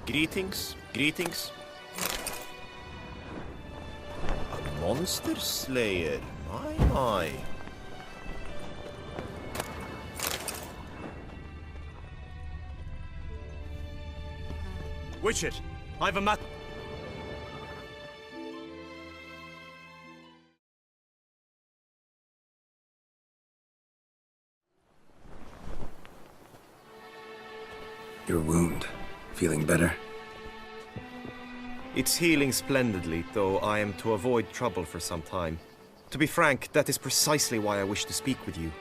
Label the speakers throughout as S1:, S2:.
S1: Greetings, greetings. A monster slayer, my.
S2: Witch it! I've a mat.
S3: Your wound. Feeling better?
S1: It's healing splendidly, though I am to avoid trouble for some time. To be frank, that is precisely why I wish to speak with you.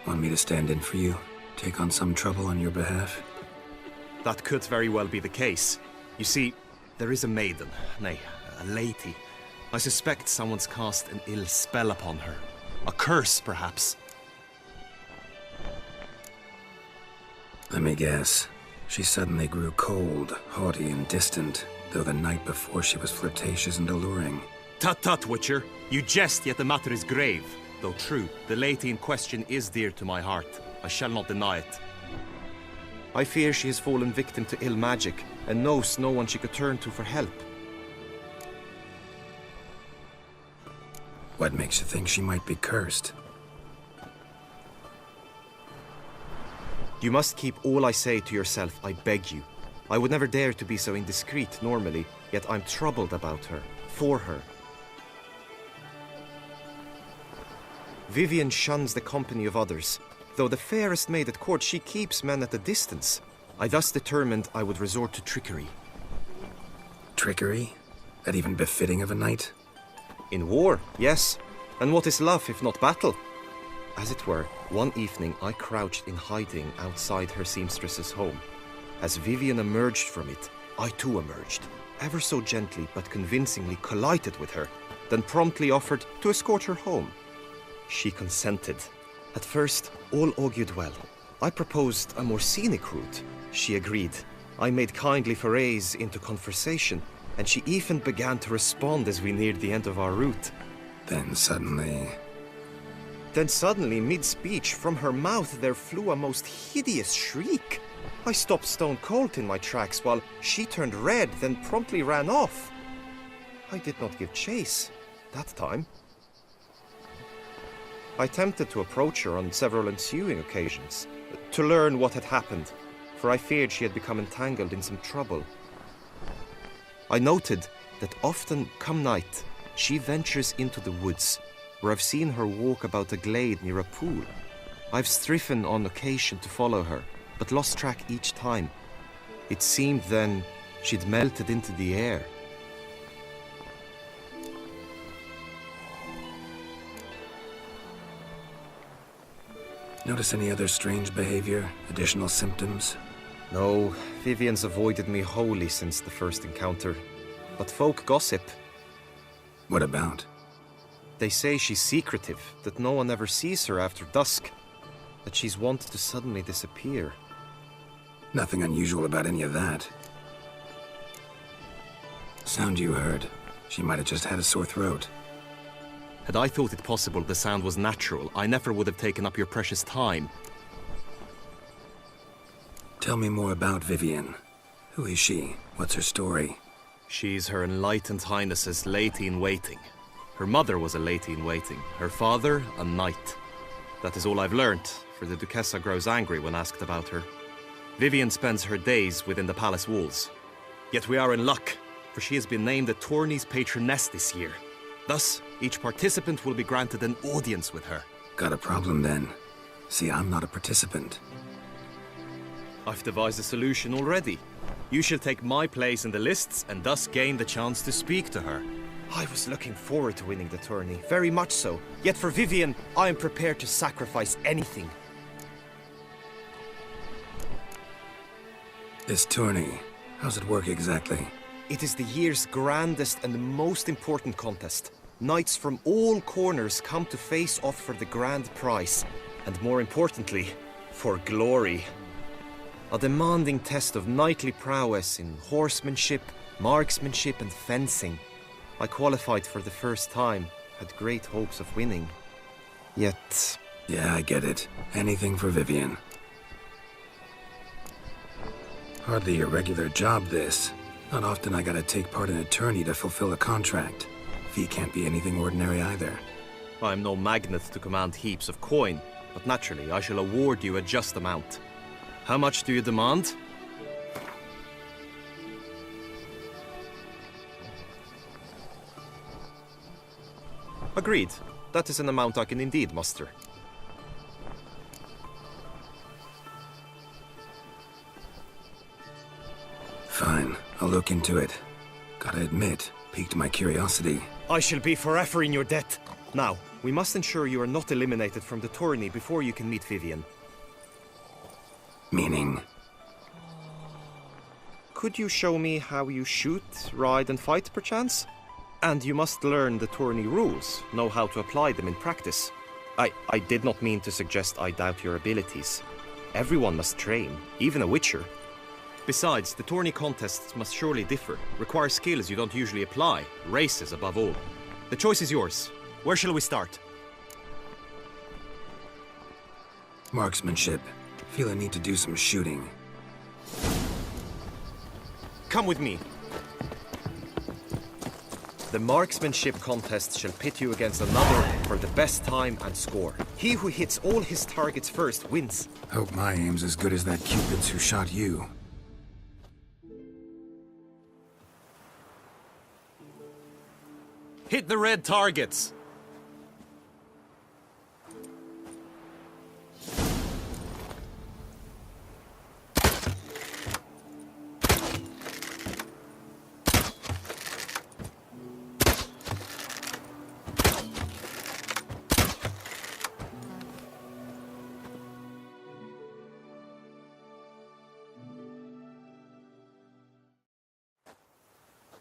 S3: Want me to stand in for you? Take on some trouble on your behalf?
S2: That could very well be the case. You see, there is a maiden, nay, a lady. I suspect someone's cast an ill spell upon her. A curse, perhaps.
S3: Let me guess. She suddenly grew cold, haughty, and distant, though the night before she was flirtatious and alluring.
S2: Tut tut, Witcher. You jest, yet the matter is grave. Though true, the lady in question is dear to my heart. I shall not deny it.
S1: I fear she has fallen victim to ill magic, and knows no one she could turn to for help.
S3: What makes you think she might be cursed?
S1: You must keep all I say to yourself, I beg you. I would never dare to be so indiscreet normally, yet I'm troubled about her, for her. Vivienne shuns the company of others. Though the fairest maid at court, she keeps men at a distance. I thus determined I would resort to trickery.
S3: Trickery? That even befitting of a knight?
S1: In war, yes. And what is love if not battle? As it were, one evening I crouched in hiding outside her seamstress's home. As Vivienne emerged from it, I too emerged, ever so gently but convincingly collided with her, then promptly offered to escort her home. She consented. At first, all augured well. I proposed a more scenic route. She agreed. I made kindly forays into conversation, and she even began to respond as we neared the end of our route.
S3: Then suddenly,
S1: mid-speech, from her mouth there flew a most hideous shriek. I stopped stone cold in my tracks while she turned red, then promptly ran off. I did not give chase, that time. I attempted to approach her on several ensuing occasions, to learn what had happened, for I feared she had become entangled in some trouble. I noted that often, come night, she ventures into the woods, where I've seen her walk about a glade near a pool. I've striven on occasion to follow her, but lost track each time. It seemed then she'd melted into the air.
S3: notice any other strange behavior? Additional symptoms?
S1: No, Vivienne's avoided me wholly since the first encounter. But folk gossip.
S3: What about?
S1: They say she's secretive, that no one ever sees her after dusk, that she's wont to suddenly disappear.
S3: Nothing unusual about any of that. Sound you heard. She might have just had a sore throat.
S2: Had I thought it possible the sound was natural, I never would have taken up your precious time.
S3: Tell me more about Vivienne. Who is she? What's her story?
S2: She's Her Enlightened Highness's lady-in-waiting. Her mother was a lady-in-waiting, her father a knight. That is all I've learnt, for the Duchessa grows angry when asked about her. Vivienne spends her days within the palace walls. Yet we are in luck, for she has been named the Tourney's patroness this year. Thus, each participant will be granted an audience with her.
S3: Got a problem then. See, I'm not a participant.
S2: I've devised a solution already. You shall take my place in the lists and thus gain the chance to speak to her.
S1: I was looking forward to winning the tourney, very much so. Yet for Vivienne, I am prepared to sacrifice anything.
S3: This tourney, how's it work exactly?
S1: It is the year's grandest and most important contest. Knights from all corners come to face off for the grand prize. And more importantly, for glory. A demanding test of knightly prowess in horsemanship, marksmanship and fencing. I qualified for the first time, had great hopes of winning. Yet...
S3: Yeah, I get it. Anything for Vivienne. Hardly a regular job, this. Not often I gotta take part in a tourney to fulfill a contract. Fee can't be anything ordinary either.
S2: I'm no magnet to command heaps of coin, but naturally I shall award you a just amount. How much do you demand? Agreed. That is an amount I can indeed muster.
S3: Fine, I'll look into it. Gotta admit, piqued my curiosity.
S2: I shall be forever in your debt. Now, we must ensure you are not eliminated from the tourney before you can meet Vivian.
S3: Meaning?
S2: Could you show me how you shoot, ride and fight, perchance? And you must learn the tourney rules, know how to apply them in practice. I did not mean to suggest I doubt your abilities. Everyone must train, even a witcher. Besides, the tourney contests must surely differ, require skills you don't usually apply, races above all. The choice is yours. Where shall we start?
S3: Marksmanship. Feel I need to do some shooting.
S2: Come with me. The marksmanship contest shall pit you against another for the best time and score. He who hits all his targets first wins.
S3: Hope my aim's as good as that Cupid's who shot you.
S2: Hit the red targets!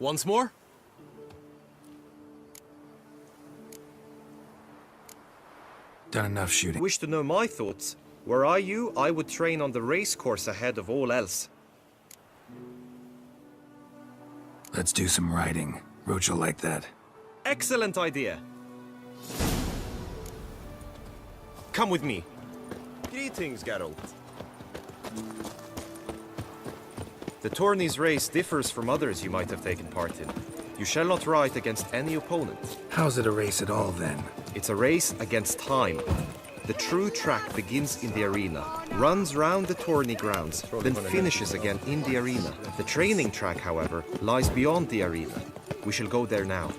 S2: Once more?
S3: Done enough shooting.
S2: Wish to know my thoughts? Were I you, I would train on the race course ahead of all else.
S3: Let's do some riding. Roach will like that.
S2: Excellent idea. Come with me. Greetings, Geralt. The tourney's race differs from others you might have taken part in. You shall not ride against any opponent.
S3: How's it a race at all, then?
S2: It's a race against time. The true track begins in the arena, runs round the tourney grounds, then finishes again in the arena. The training track, however, lies beyond the arena. We shall go there now.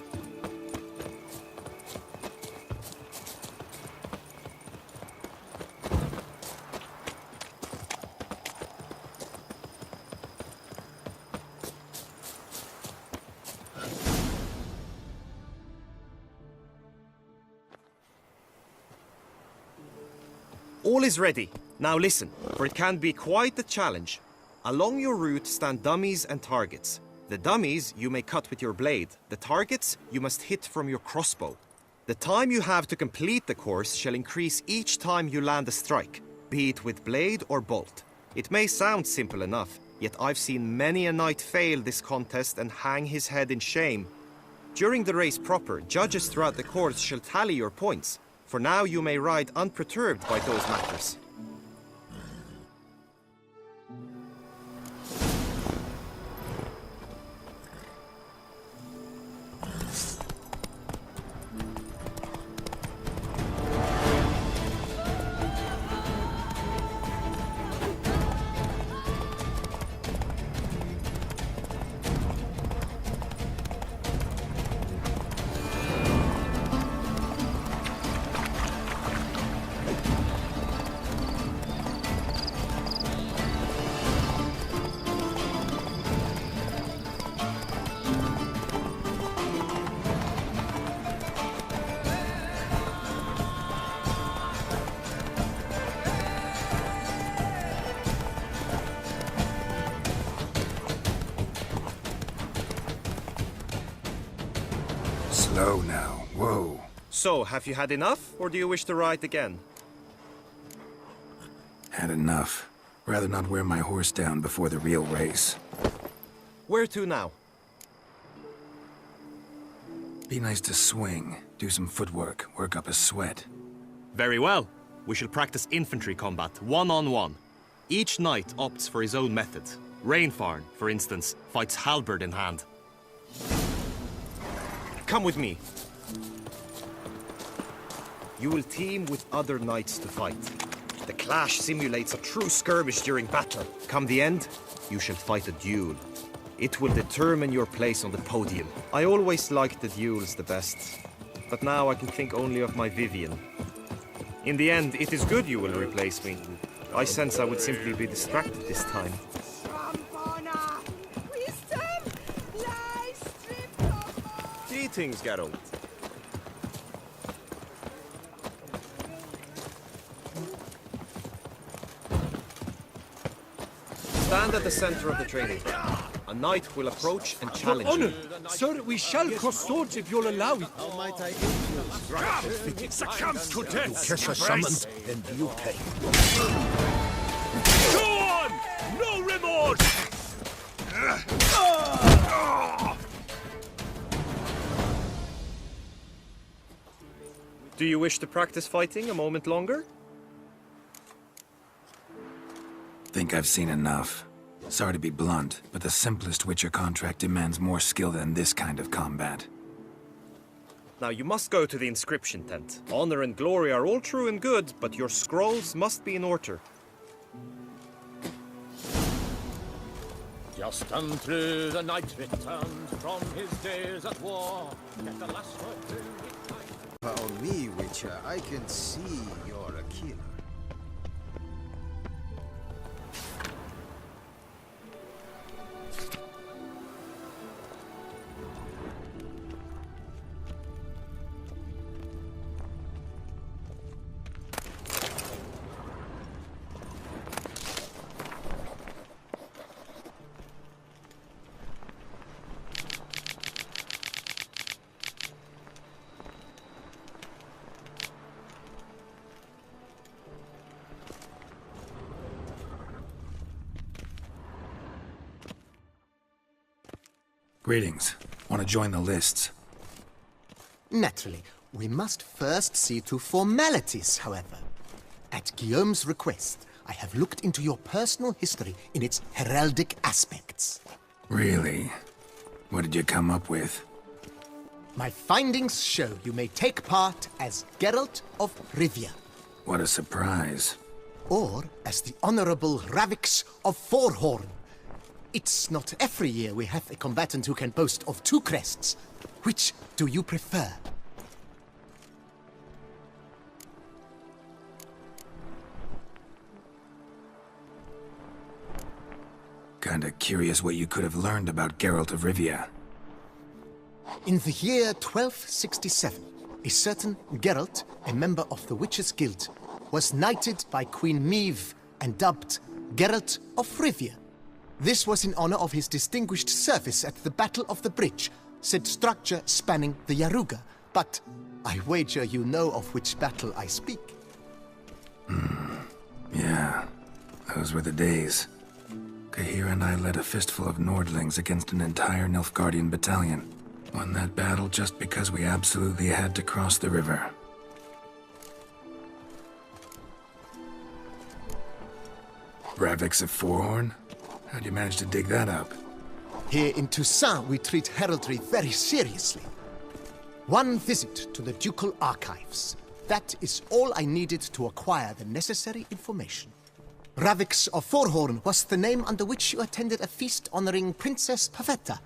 S2: All is ready. Now listen, for it can be quite a challenge. Along your route stand dummies and targets. The dummies you may cut with your blade. The targets you must hit from your crossbow. The time you have to complete the course shall increase each time you land a strike, be it with blade or bolt. It may sound simple enough, yet I've seen many a knight fail this contest and hang his head in shame. During the race proper, judges throughout the course shall tally your points. For now you may ride unperturbed by those matters.
S3: Slow now. Whoa.
S2: So, have you had enough, or do you wish to ride again?
S3: Had enough. Rather not wear my horse down before the real race.
S2: Where to now?
S3: Be nice to swing, do some footwork, work up a sweat.
S2: Very well. We shall practice infantry combat, one-on-one. Each knight opts for his own method. Rainfarn, for instance, fights halberd in hand.
S1: Come with me. You will team with other knights to fight. The clash simulates a true skirmish during battle. Come the end, you shall fight a duel. It will determine your place on the podium. I always liked the duels the best, but now I can think only of my Vivian. In the end, it is good you will replace me. I sense I would simply be distracted this time.
S2: Greetings, Geralt.
S1: Stand at the center of the training ground. A knight will approach and challenge you.
S4: Sir, we shall cross swords if you'll allow it.
S5: How might I aid you?
S4: Succumbs to death!
S5: Kesha summoned, then you pay.
S4: Go on! No remorse!
S1: Do you wish to practice fighting a moment longer?
S3: Think I've seen enough. Sorry to be blunt, but the simplest Witcher contract demands more skill than this kind of combat.
S1: Now you must go to the inscription tent. Honor and glory are all true and good, but your scrolls must be in order.
S6: Just unto the knight returned from his days at war. Get the last word to midnight.
S5: On me, Witcher, I can see you're a killer.
S3: Greetings. Want to join the lists?
S7: Naturally, we must first see to formalities, however. At Guillaume's request, I have looked into your personal history in its heraldic aspects.
S3: Really? What did you come up with?
S7: My findings show you may take part as Geralt of Rivia,
S3: What a surprise.
S7: or as the Honorable Ravix of Forhorn. It's not every year we have a combatant who can boast of two crests. Which do you prefer?
S3: Kinda curious what you could have learned about Geralt of Rivia.
S7: In the year 1267, a certain Geralt, a member of the Witches' Guild, was knighted by Queen Meve and dubbed Geralt of Rivia. This was in honor of his distinguished service at the Battle of the Bridge, said structure spanning the Yaruga. But I wager you know of which battle I speak.
S3: Yeah, those were the days. Kahir and I led a fistful of Nordlings against an entire Nilfgaardian battalion. Won that battle just because we absolutely had to cross the river. Ravix of Forhorn? How'd you manage to dig that up?
S7: Here in Toussaint, we treat heraldry very seriously. One visit to the Ducal Archives. That is all I needed to acquire the necessary information. Ravix of Forhorn was the name under which you attended a feast honoring Princess Pavetta,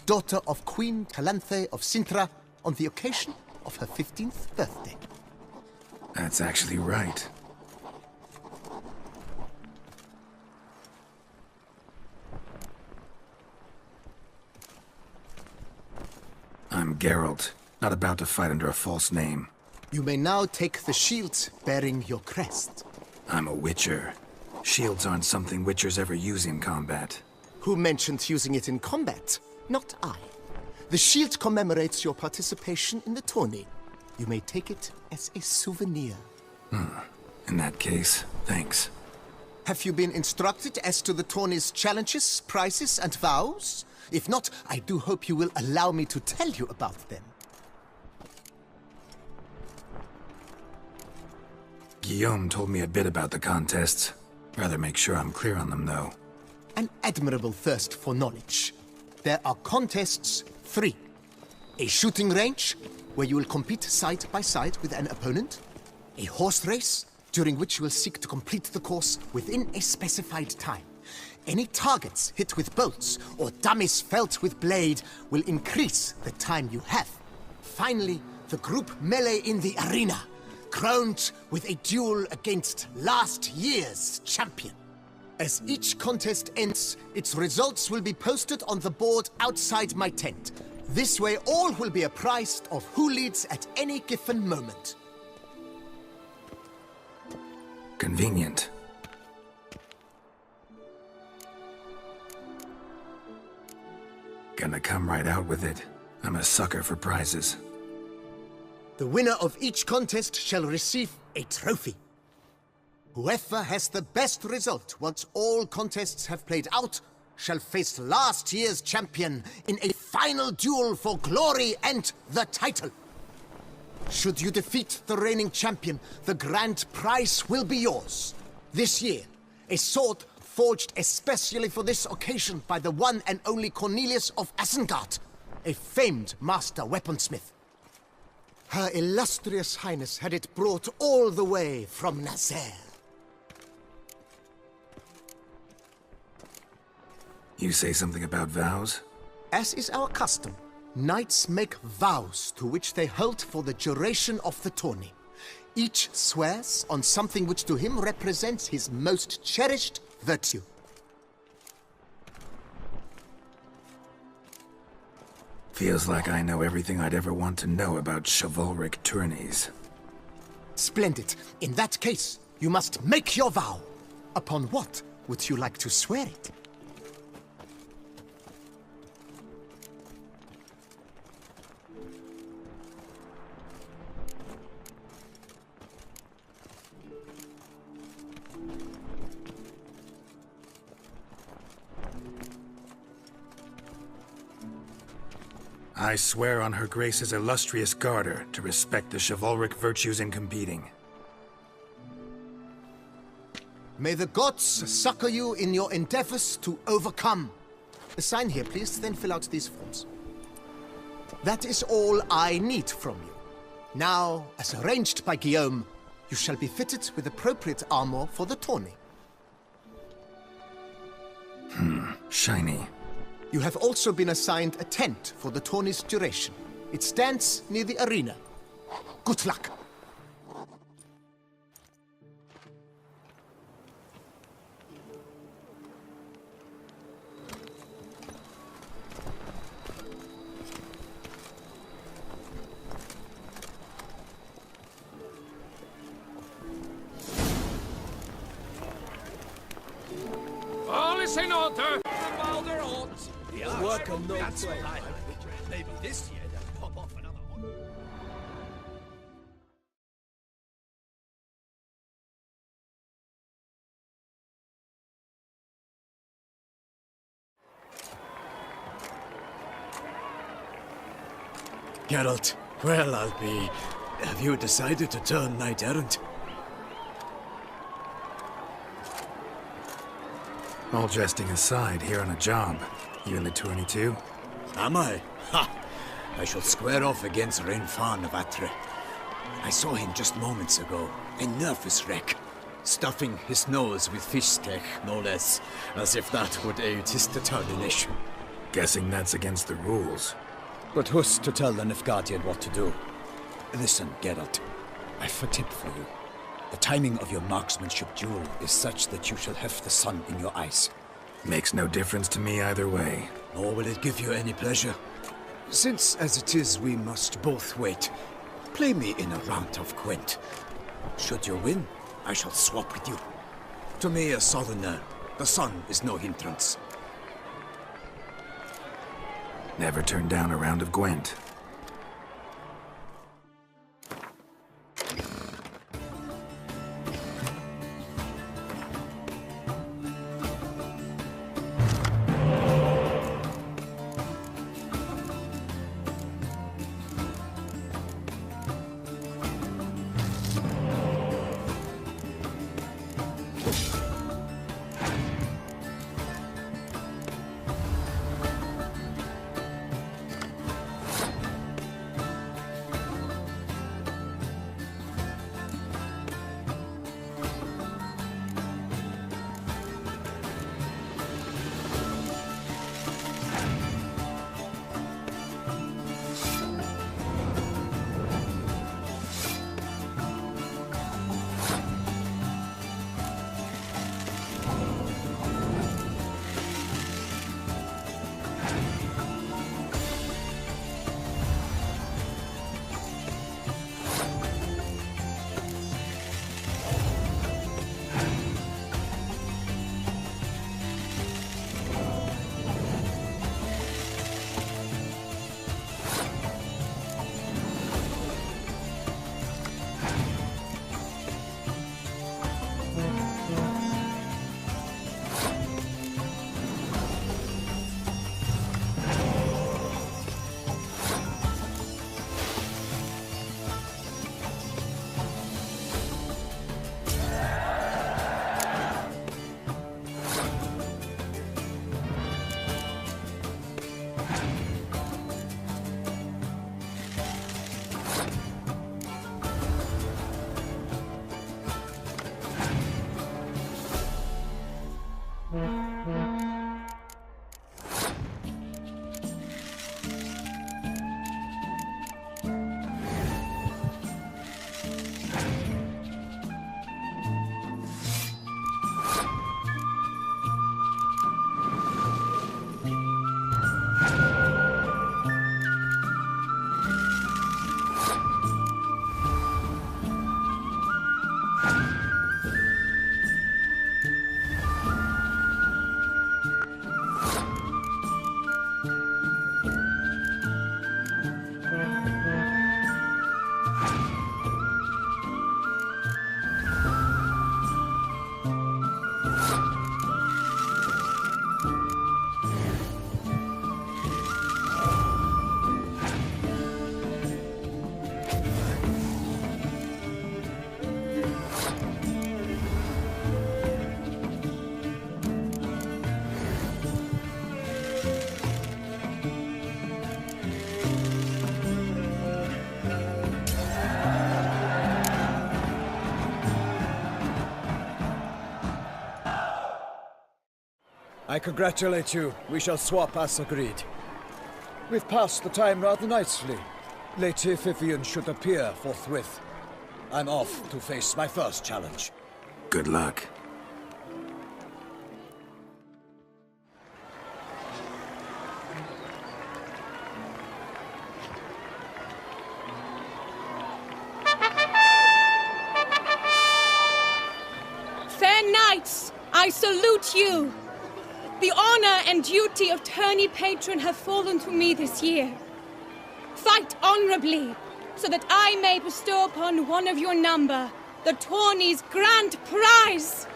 S7: daughter of Queen Calanthe of Sintra, on the occasion of her 15th birthday.
S3: That's actually right. I'm Geralt, not about to fight under a false name.
S7: You may now take the shield bearing your crest.
S3: I'm a Witcher. Shields aren't something Witchers ever use in combat.
S7: Who mentioned using it in combat? Not I. The shield commemorates your participation in the tourney. You may take it as a souvenir.
S3: In that case, thanks.
S7: Have you been instructed as to the tourney's challenges, prizes, and vows? If not, I do hope you will allow me to tell you about them.
S3: Guillaume told me a bit about the contests. Rather make sure I'm clear on them, though.
S7: an admirable thirst for knowledge. There are contests 3. A shooting range, where you will compete side by side with an opponent. A horse race, during which you will seek to complete the course within a specified time. Any targets hit with bolts or dummies felt with blade will increase the time you have. Finally, the group melee in the arena, crowned with a duel against last year's champion. As each contest ends, its results will be posted on the board outside my tent. This way all will be apprised of who leads at any given moment.
S3: Convenient. Gonna come right out with it. I'm a sucker for prizes.
S7: The winner of each contest shall receive a trophy. Whoever has the best result once all contests have played out shall face last year's champion in a final duel for glory and the title. Should you defeat the reigning champion, the grand prize will be yours. This year, a sword forged especially for this occasion by the one and only Cornelius of Isengard, a famed master weaponsmith. Her illustrious highness had it brought all the way from Nazaire.
S3: You say something about vows?
S7: As is our custom, knights make vows to which they hold for the duration of the tourney. Each swears on something which to him represents his most cherished virtue.
S3: Feels like I know everything I'd ever want to know about chivalric tourneys.
S7: Splendid. In that case, you must make your vow. Upon what would you like to swear it?
S3: I swear on Her Grace's illustrious garter to respect the chivalric virtues in competing.
S7: May the gods succor you in your endeavors to overcome. Sign here, please, then fill out these forms. That is all I need from you. Now, as arranged by Guillaume, you shall be fitted with appropriate armor for the tourney.
S3: Shiny.
S7: You have also been assigned a tent for the tourney's duration. It stands near the arena. Good luck.
S6: All is in order.
S4: Work on no play. Maybe this year they'll pop off another one.
S8: Geralt, well, I'll be... Have you decided to turn knight-errant?
S3: All jesting aside, here on a job. You in the tourney too?
S8: Am I? Ha! I shall square off against Renfan of Atre. I saw him just moments ago. A nervous wreck. Stuffing his nose with fish steak, no less. As if that would aid his determination.
S3: Guessing that's against the rules.
S8: But who's to tell the Nilfgaardian what to do? Listen, Geralt. I've a tip for you. The timing of your marksmanship duel is such that you shall have the sun in your eyes.
S3: Makes no difference to me either way.
S8: Nor will it give you any pleasure. Since, as it is, we must both wait, play me in a round of Gwent. Should you win, I shall swap with you. To me, a southerner, the sun is no hindrance.
S3: Never turned down a round of Gwent.
S8: I congratulate you. We shall swap as agreed.
S6: We've passed the time rather nicely. Lady Vivian should appear forthwith. I'm off to face my first challenge.
S3: Good luck.
S9: Fair knights, I salute you. The honor and duty of Tourney patron have fallen to me this year. Fight honorably, so that I may bestow upon one of your number the Tourney's grand prize.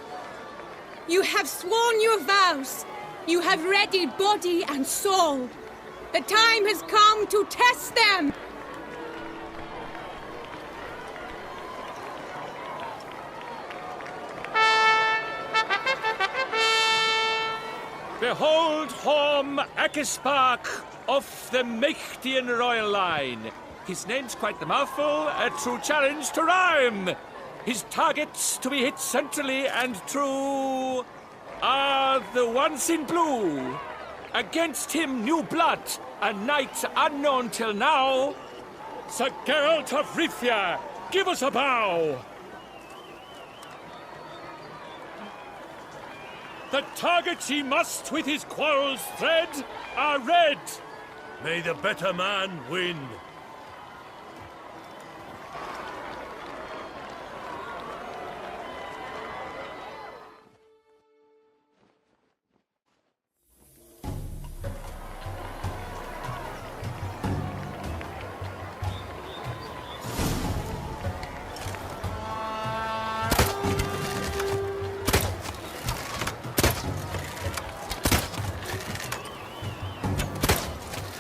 S9: You have sworn your vows. You have readied body and soul. The time has come to test them.
S6: Behold Horm Akispark of the Mechtian royal line. His name's quite the mouthful, a true challenge to rhyme. His targets to be hit centrally and true are the ones in blue. Against him new blood, a knight unknown till now. Sir Geralt of Rivia, give us a bow. The targets he must with his quarrels thread are red. May the better man win.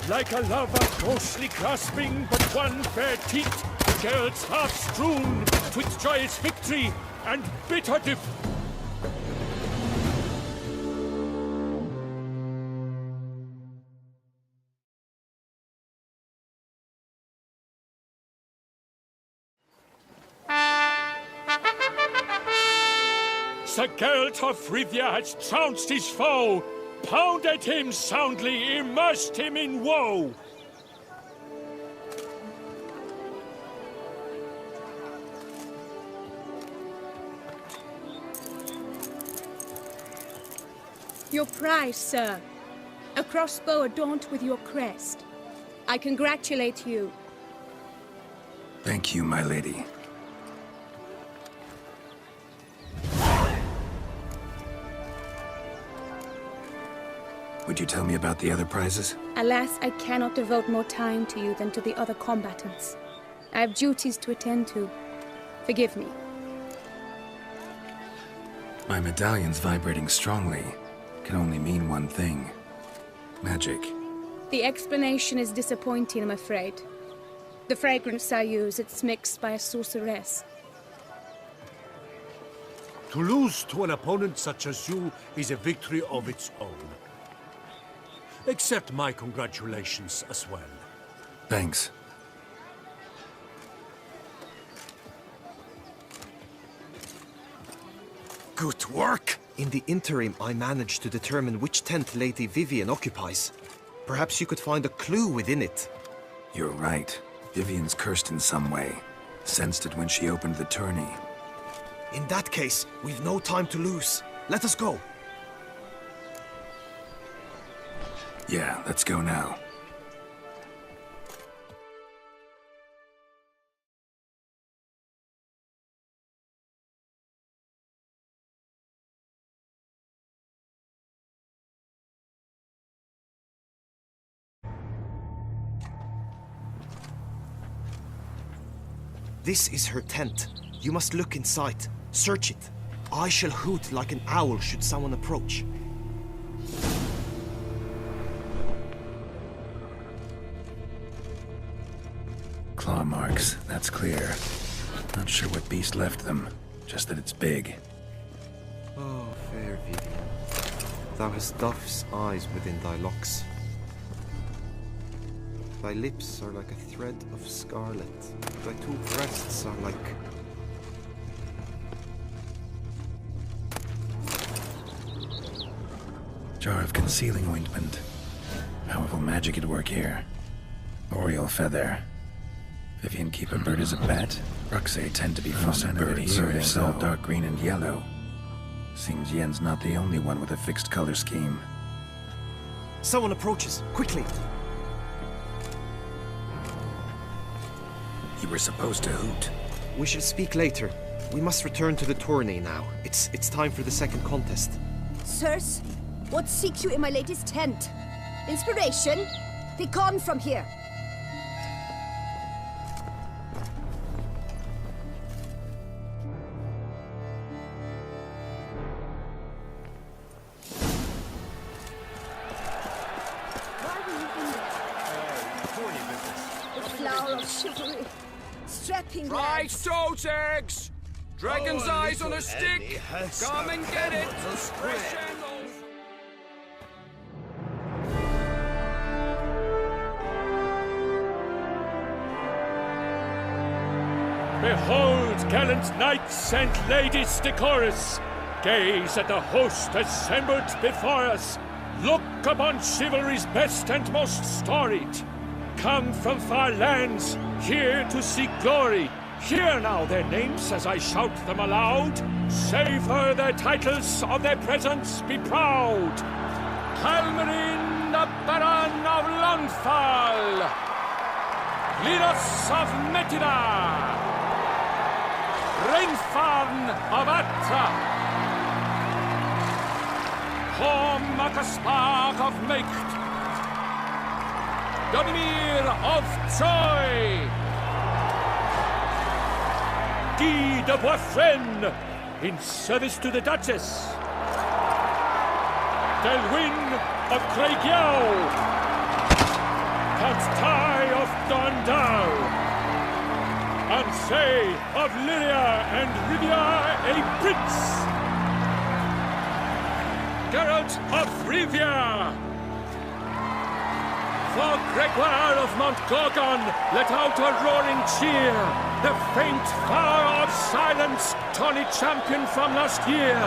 S6: Like a lover ghostly grasping but one fair teat, Geralt's heart strewn with joyous victory and bitter Sir Geralt of Rivia has trounced his foe, pounded him soundly, immersed him in woe.
S9: Your prize, sir. A crossbow adorned with your crest. I congratulate you.
S3: Thank you, my lady. Would you tell me about the other prizes?
S9: Alas, I cannot devote more time to you than to the other combatants. I have duties to attend to. Forgive me.
S3: My medallion's vibrating strongly. Can only mean one thing. Magic.
S9: The explanation is disappointing, I'm afraid. The fragrance I use, it's mixed by a sorceress.
S6: To lose to an opponent such as you is a victory of its own. Accept my congratulations as well.
S3: Thanks.
S1: Good work! In the interim, I managed to determine which tent Lady Vivian occupies. Perhaps you could find a clue within it.
S3: You're right. Vivian's cursed in some way. Sensed it when she opened the tourney.
S1: In that case, we've no time to lose. Let us go.
S3: Yeah, let's go now.
S1: This is her tent. You must look inside. Search it. I shall hoot like an owl should someone approach.
S3: Claw marks, that's clear. Not sure what beast left them, just that it's big.
S1: Oh, fair Vivian, thou hast dove's eyes within thy locks. Thy lips are like a thread of scarlet. Thy two breasts are like...
S3: Jar of concealing ointment. Powerful magic at work here. Oriole feather. Vivian keep a bird as a pet. Ruxay tend to be fond of birds, service all dark green and yellow. Seems Yen's not the only one with a fixed color scheme.
S1: Someone approaches. Quickly!
S3: You were supposed to hoot.
S1: We shall speak later. We must return to the tourney now. It's time for the second contest.
S10: Sirs, what seek you in my lady's tent? Inspiration? Be gone from here! Flower of chivalry. Strapping
S11: Right,
S10: lads.
S11: toes eggs! Dragon's eyes on a stick! Come and get it!
S6: Behold, gallant knights and ladies decorous! Gaze at the host assembled before us! Look upon chivalry's best and most storied! Come from far lands, here to seek glory! Hear now their names as I shout them aloud! Savor their titles, of their presence be proud! Halmarin, the Baron of Longfall! Linus of Metida! Rainfarn of Atra! Horm Akaspar of Meicht! Donimir of Troy! Guy de Boisfren, in service to the Duchess! Delwyn of Craigiau! Count Tai of Dondal! Ansay of Lyria and Rivia a prince! Geralt of Rivia! For Gregoire of Montgorgon, let out a roaring cheer! The faint fire of silence, Tourney champion from last year!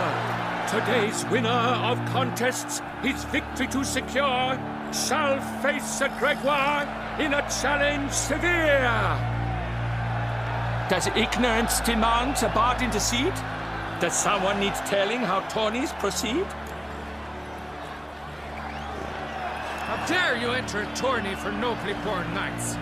S6: Today's winner of contests, his victory to secure, shall face a Gregoire in a challenge severe! Does ignorance demand a bard intercede? Does someone need telling how tourneys proceed?
S11: How dare you enter a tourney for nobly born knights?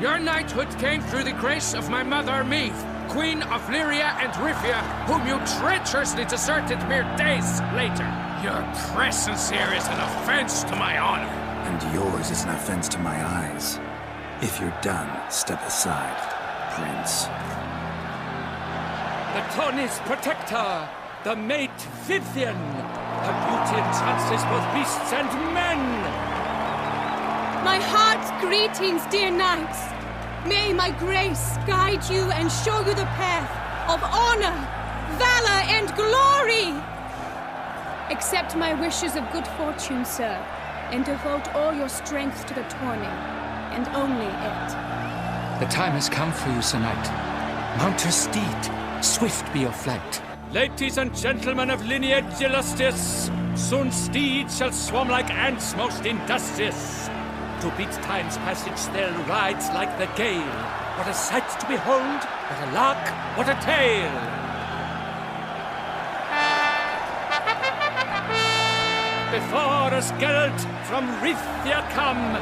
S11: Your knighthood came through the grace of my mother Meath, Queen of Lyria and Rivia, whom you treacherously deserted mere days later. Your presence here is an offense to my honor.
S3: And yours is an offense to my eyes. If you're done, step aside, Prince.
S6: The tourney's protector, the mate Vivian. Her beauty entrances both beasts and men.
S9: My heart's greetings, dear knights. May my grace guide you and show you the path of honor, valor, and glory. Accept my wishes of good fortune, sir, and devote all your strength to the tourney, and only it.
S12: The time has come for you, Sir Knight. Mount your steed. Swift be your flight.
S6: Ladies and gentlemen of lineage illustrious, soon steeds shall swarm like ants most industrious. To beat time's passage they'll ride like the gale. What a sight to behold, what a lark, what a tale! Before us Geralt from Rithia come,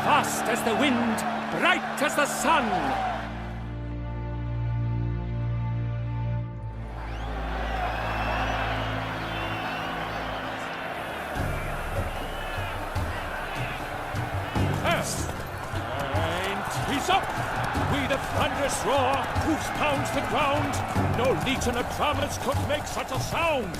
S6: fast as the wind, bright as the sun. Thunderous roar, hoofs pounds the ground. No legion of drummers could make such a sound.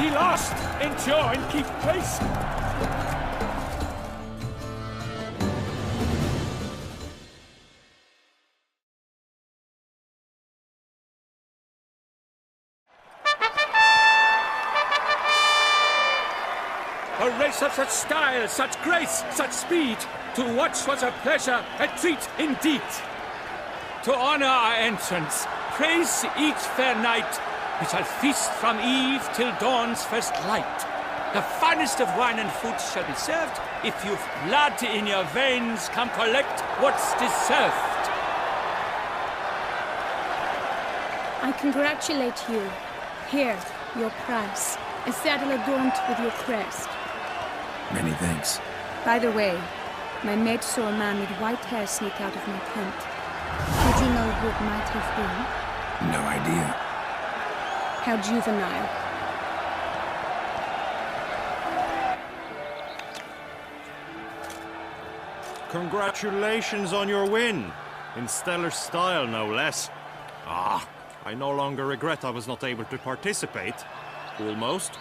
S6: be lost. Endure and keep pace. A race of such style, such grace, such speed. To watch was a pleasure, a treat indeed. To honor our entrance, praise each fair knight. We shall feast from eve till dawn's first light. The finest of wine and food shall be served. If you've blood in your veins, come collect what's deserved.
S9: I congratulate you. Here, your prize. A saddle adorned with your crest.
S3: Many thanks.
S9: By the way, my maid saw a man with white hair sneak out of my tent. Did you know who it might have been?
S3: No idea.
S9: How juvenile.
S2: Congratulations on your win. In stellar style, no less. Ah, I no longer regret I was not able to participate. Almost.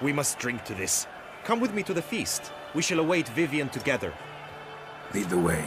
S1: We must drink to this. Come with me to the feast. We shall await Vivian together.
S3: Lead the way.